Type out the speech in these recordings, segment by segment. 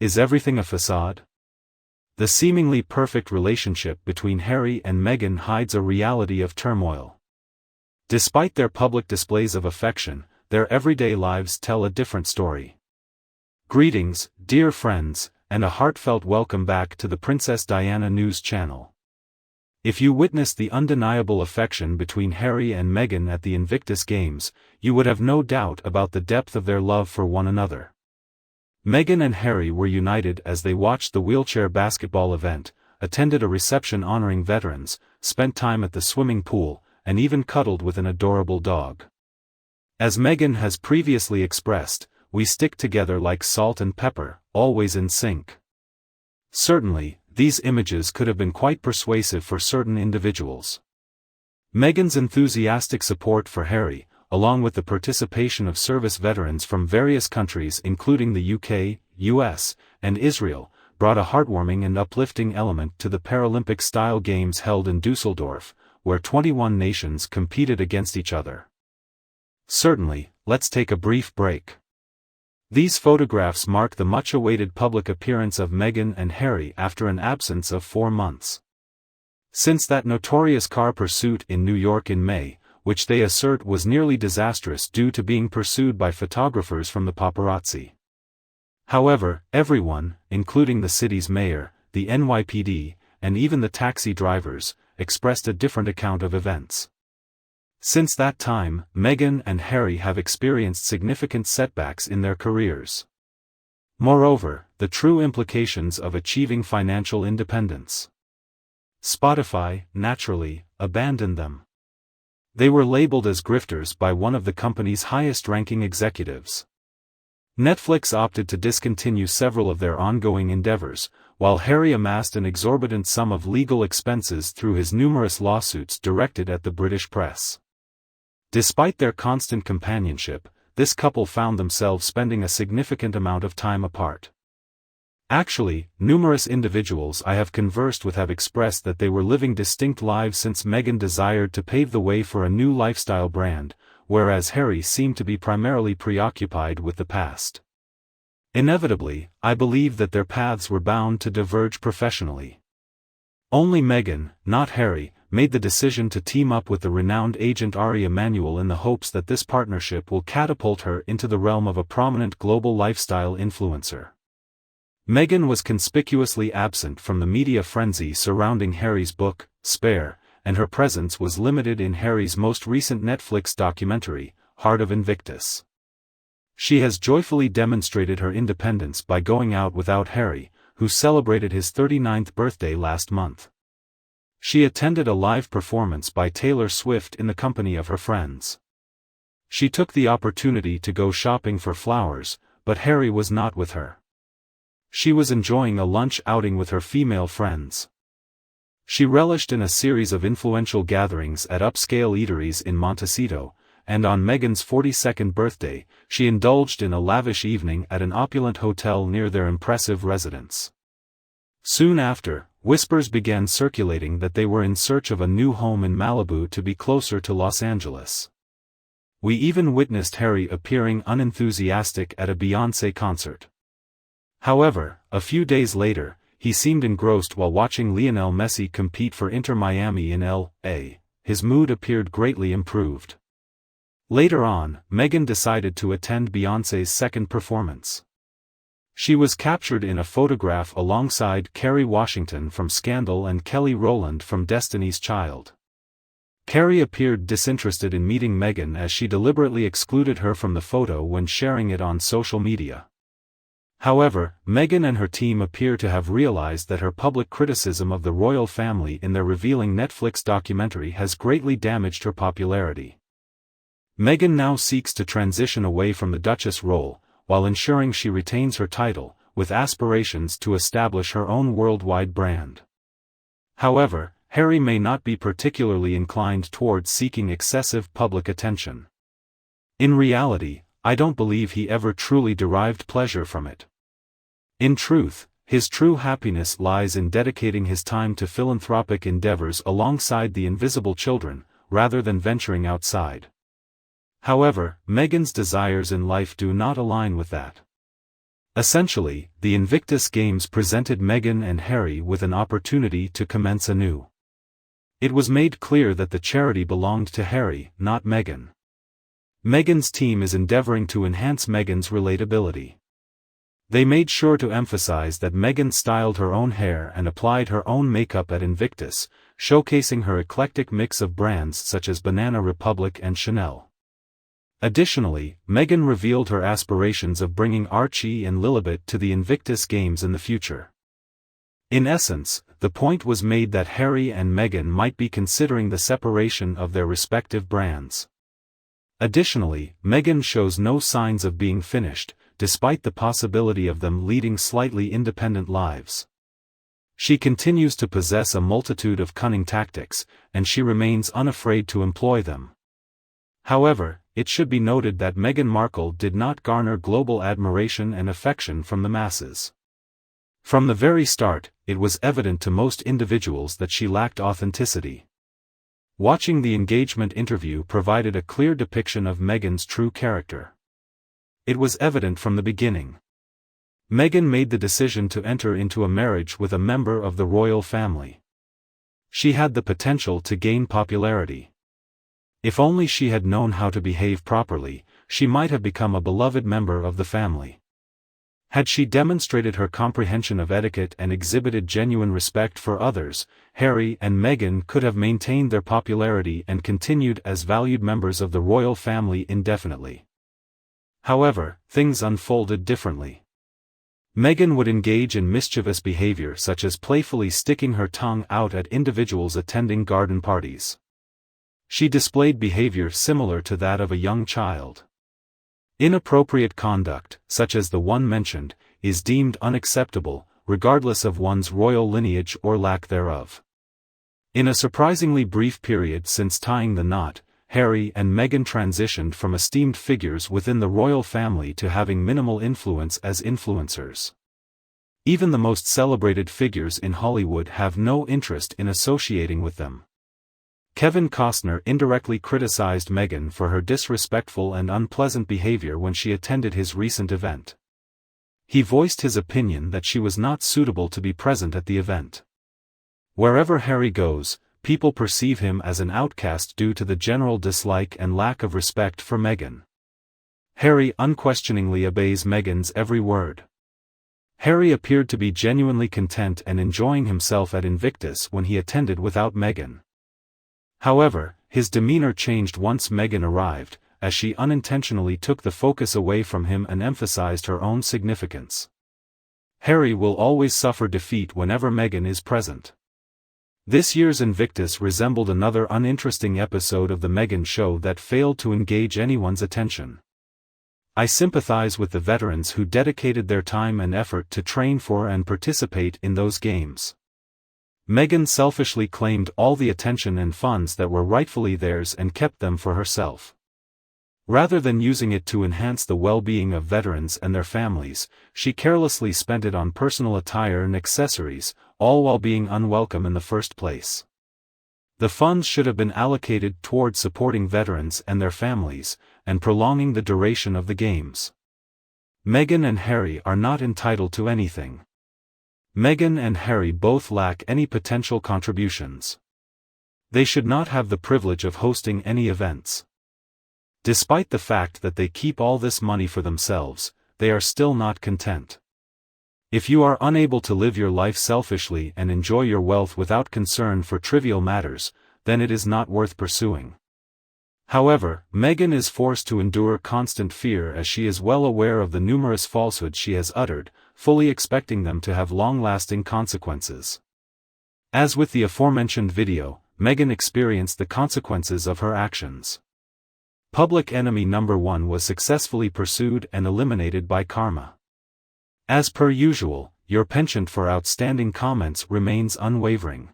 Is everything a facade? The seemingly perfect relationship between Harry and Meghan hides a reality of turmoil. Despite their public displays of affection, their everyday lives tell a different story. Greetings, dear friends, and a heartfelt welcome back to the Princess Diana News Channel. If you witnessed the undeniable affection between Harry and Meghan at the Invictus Games, you would have no doubt about the depth of their love for one another. Meghan and Harry were united as they watched the wheelchair basketball event, attended a reception honoring veterans, spent time at the swimming pool, and even cuddled with an adorable dog. As Meghan has previously expressed, "We stick together like salt and pepper, always in sync." Certainly, these images could have been quite persuasive for certain individuals. Meghan's enthusiastic support for Harry, along with the participation of service veterans from various countries including the UK, US, and Israel, brought a heartwarming and uplifting element to the Paralympic-style games held in Dusseldorf, where 21 nations competed against each other. Certainly, let's take a brief break. These photographs mark the much-awaited public appearance of Meghan and Harry after an absence of 4 months. Since that notorious car pursuit in New York in May, which they assert was nearly disastrous due to being pursued by photographers from the paparazzi. However, everyone, including the city's mayor, the NYPD, and even the taxi drivers, expressed a different account of events. Since that time, Meghan and Harry have experienced significant setbacks in their careers. Moreover, the true implications of achieving financial independence. Spotify, naturally, abandoned them. They were labeled as grifters by one of the company's highest-ranking executives. Netflix opted to discontinue several of their ongoing endeavors, while Harry amassed an exorbitant sum of legal expenses through his numerous lawsuits directed at the British press. Despite their constant companionship, this couple found themselves spending a significant amount of time apart. Actually, numerous individuals I have conversed with have expressed that they were living distinct lives since Meghan desired to pave the way for a new lifestyle brand, whereas Harry seemed to be primarily preoccupied with the past. Inevitably, I believe that their paths were bound to diverge professionally. Only Meghan, not Harry, made the decision to team up with the renowned agent Ari Emanuel in the hopes that this partnership will catapult her into the realm of a prominent global lifestyle influencer. Meghan was conspicuously absent from the media frenzy surrounding Harry's book, Spare, and her presence was limited in Harry's most recent Netflix documentary, Heart of Invictus. She has joyfully demonstrated her independence by going out without Harry, who celebrated his 39th birthday last month. She attended a live performance by Taylor Swift in the company of her friends. She took the opportunity to go shopping for flowers, but Harry was not with her. She was enjoying a lunch outing with her female friends. She relished in a series of influential gatherings at upscale eateries in Montecito, and on Meghan's 42nd birthday, she indulged in a lavish evening at an opulent hotel near their impressive residence. Soon after, whispers began circulating that they were in search of a new home in Malibu to be closer to Los Angeles. We even witnessed Harry appearing unenthusiastic at a Beyoncé concert. However, a few days later, he seemed engrossed while watching Lionel Messi compete for Inter Miami in L.A. His mood appeared greatly improved. Later on, Meghan decided to attend Beyoncé's second performance. She was captured in a photograph alongside Kerry Washington from Scandal and Kelly Rowland from Destiny's Child. Kerry appeared disinterested in meeting Meghan as she deliberately excluded her from the photo when sharing it on social media. However, Meghan and her team appear to have realized that her public criticism of the royal family in their revealing Netflix documentary has greatly damaged her popularity. Meghan now seeks to transition away from the Duchess role, while ensuring she retains her title, with aspirations to establish her own worldwide brand. However, Harry may not be particularly inclined towards seeking excessive public attention. In reality, I don't believe he ever truly derived pleasure from it. In truth, his true happiness lies in dedicating his time to philanthropic endeavors alongside the invisible children, rather than venturing outside. However, Meghan's desires in life do not align with that. Essentially, the Invictus Games presented Meghan and Harry with an opportunity to commence anew. It was made clear that the charity belonged to Harry, not Meghan. Meghan's team is endeavoring to enhance Meghan's relatability. They made sure to emphasize that Meghan styled her own hair and applied her own makeup at Invictus, showcasing her eclectic mix of brands such as Banana Republic and Chanel. Additionally, Meghan revealed her aspirations of bringing Archie and Lilibet to the Invictus Games in the future. In essence, the point was made that Harry and Meghan might be considering the separation of their respective brands. Additionally, Meghan shows no signs of being finished, despite the possibility of them leading slightly independent lives. She continues to possess a multitude of cunning tactics, and she remains unafraid to employ them. However, it should be noted that Meghan Markle did not garner global admiration and affection from the masses. From the very start, it was evident to most individuals that she lacked authenticity. Watching the engagement interview provided a clear depiction of Meghan's true character. It was evident from the beginning. Meghan made the decision to enter into a marriage with a member of the royal family. She had the potential to gain popularity. If only she had known how to behave properly, she might have become a beloved member of the family. Had she demonstrated her comprehension of etiquette and exhibited genuine respect for others, Harry and Meghan could have maintained their popularity and continued as valued members of the royal family indefinitely. However, things unfolded differently. Meghan would engage in mischievous behavior such as playfully sticking her tongue out at individuals attending garden parties. She displayed behavior similar to that of a young child. Inappropriate conduct, such as the one mentioned, is deemed unacceptable, regardless of one's royal lineage or lack thereof. In a surprisingly brief period since tying the knot, Harry and Meghan transitioned from esteemed figures within the royal family to having minimal influence as influencers. Even the most celebrated figures in Hollywood have no interest in associating with them. Kevin Costner indirectly criticized Meghan for her disrespectful and unpleasant behavior when she attended his recent event. He voiced his opinion that she was not suitable to be present at the event. Wherever Harry goes, people perceive him as an outcast due to the general dislike and lack of respect for Meghan. Harry unquestioningly obeys Meghan's every word. Harry appeared to be genuinely content and enjoying himself at Invictus when he attended without Meghan. However, his demeanor changed once Meghan arrived, as she unintentionally took the focus away from him and emphasized her own significance. Harry will always suffer defeat whenever Meghan is present. This year's Invictus resembled another uninteresting episode of the Meghan show that failed to engage anyone's attention. I sympathize with the veterans who dedicated their time and effort to train for and participate in those games. Meghan selfishly claimed all the attention and funds that were rightfully theirs and kept them for herself. Rather than using it to enhance the well-being of veterans and their families, she carelessly spent it on personal attire and accessories, all while being unwelcome in the first place. The funds should have been allocated toward supporting veterans and their families, and prolonging the duration of the games. Meghan and Harry are not entitled to anything. Meghan and Harry both lack any potential contributions. They should not have the privilege of hosting any events. Despite the fact that they keep all this money for themselves, they are still not content. If you are unable to live your life selfishly and enjoy your wealth without concern for trivial matters, then it is not worth pursuing. However, Meghan is forced to endure constant fear as she is well aware of the numerous falsehoods she has uttered, fully expecting them to have long-lasting consequences. As with the aforementioned video, Meghan experienced the consequences of her actions. Public enemy number one was successfully pursued and eliminated by karma. As per usual, your penchant for outstanding comments remains unwavering.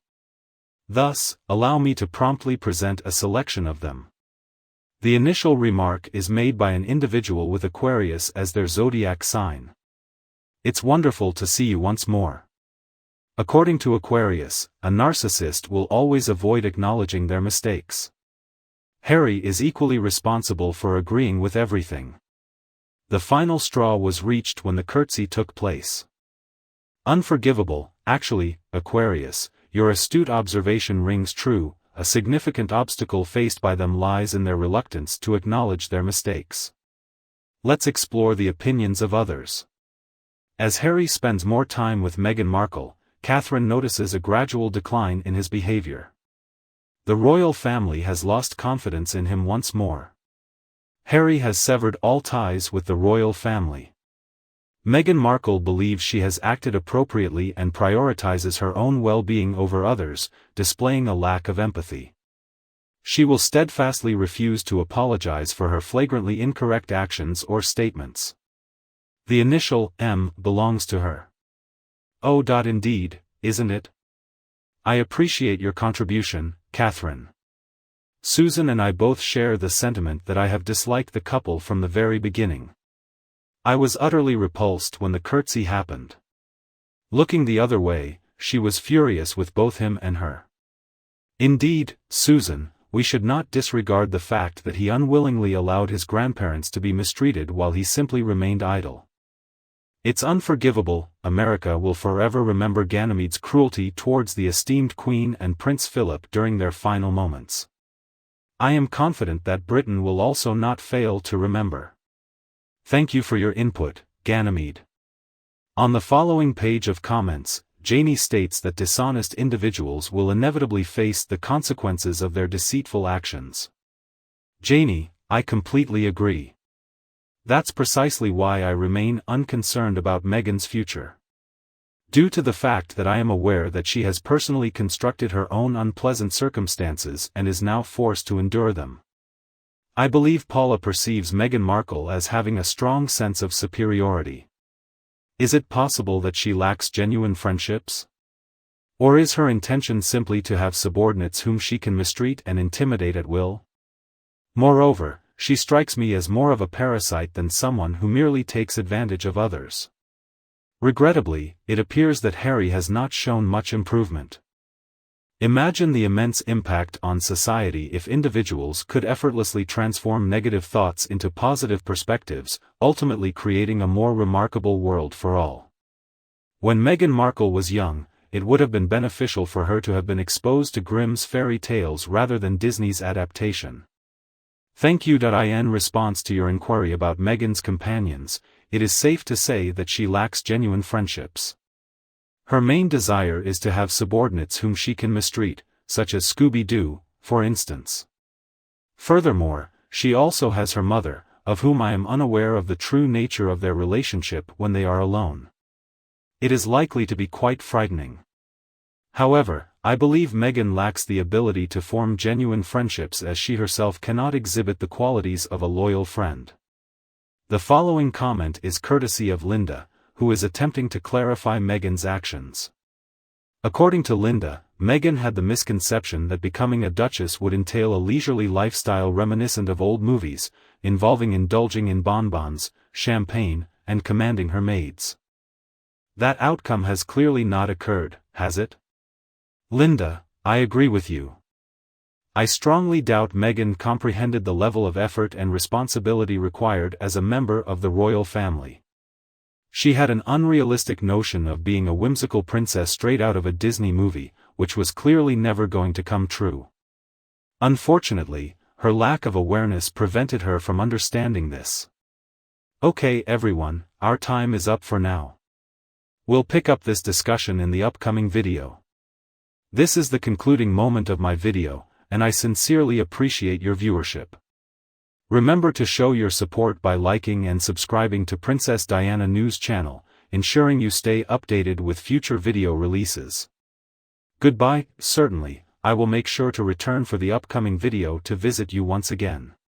Thus, allow me to promptly present a selection of them. The initial remark is made by an individual with Aquarius as their zodiac sign. It's wonderful to see you once more. According to Aquarius, a narcissist will always avoid acknowledging their mistakes. Harry is equally responsible for agreeing with everything. The final straw was reached when the curtsy took place. Unforgivable, actually, Aquarius, your astute observation rings true. A significant obstacle faced by them lies in their reluctance to acknowledge their mistakes. Let's explore the opinions of others. As Harry spends more time with Meghan Markle, Catherine notices a gradual decline in his behavior. The royal family has lost confidence in him once more. Harry has severed all ties with the royal family. Meghan Markle believes she has acted appropriately and prioritizes her own well-being over others, displaying a lack of empathy. She will steadfastly refuse to apologize for her flagrantly incorrect actions or statements. The initial M belongs to her. Oh, indeed, isn't it? I appreciate your contribution, Catherine. Susan and I both share the sentiment that I have disliked the couple from the very beginning. I was utterly repulsed when the curtsy happened. Looking the other way, she was furious with both him and her. Indeed, Susan, we should not disregard the fact that he unwillingly allowed his grandparents to be mistreated while he simply remained idle. It's unforgivable. America will forever remember Ganymede's cruelty towards the esteemed Queen and Prince Philip during their final moments. I am confident that Britain will also not fail to remember. Thank you for your input, Ganymede. On the following page of comments, Janie states that dishonest individuals will inevitably face the consequences of their deceitful actions. Janie, I completely agree. That's precisely why I remain unconcerned about Meghan's future. Due to the fact that I am aware that she has personally constructed her own unpleasant circumstances and is now forced to endure them. I believe Paula perceives Meghan Markle as having a strong sense of superiority. Is it possible that she lacks genuine friendships? Or is her intention simply to have subordinates whom she can mistreat and intimidate at will? Moreover, she strikes me as more of a parasite than someone who merely takes advantage of others. Regrettably, it appears that Harry has not shown much improvement. Imagine the immense impact on society if individuals could effortlessly transform negative thoughts into positive perspectives, ultimately creating a more remarkable world for all. When Meghan Markle was young, it would have been beneficial for her to have been exposed to Grimm's fairy tales rather than Disney's adaptation. Thank you. In response to your inquiry about Meghan's companions, it is safe to say that she lacks genuine friendships. Her main desire is to have subordinates whom she can mistreat, such as Scooby-Doo, for instance. Furthermore, she also has her mother, of whom I am unaware of the true nature of their relationship when they are alone. It is likely to be quite frightening. However, I believe Meghan lacks the ability to form genuine friendships as she herself cannot exhibit the qualities of a loyal friend. The following comment is courtesy of Linda, who is attempting to clarify Meghan's actions. According to Linda, Meghan had the misconception that becoming a duchess would entail a leisurely lifestyle reminiscent of old movies, involving indulging in bonbons, champagne, and commanding her maids. That outcome has clearly not occurred, has it? Linda, I agree with you. I strongly doubt Meghan comprehended the level of effort and responsibility required as a member of the royal family. She had an unrealistic notion of being a whimsical princess straight out of a Disney movie, which was clearly never going to come true. Unfortunately, her lack of awareness prevented her from understanding this. Okay everyone, our time is up for now. We'll pick up this discussion in the upcoming video. This is the concluding moment of my video, and I sincerely appreciate your viewership. Remember to show your support by liking and subscribing to Princess Diana News channel, ensuring you stay updated with future video releases. Goodbye. Certainly, I will make sure to return for the upcoming video to visit you once again.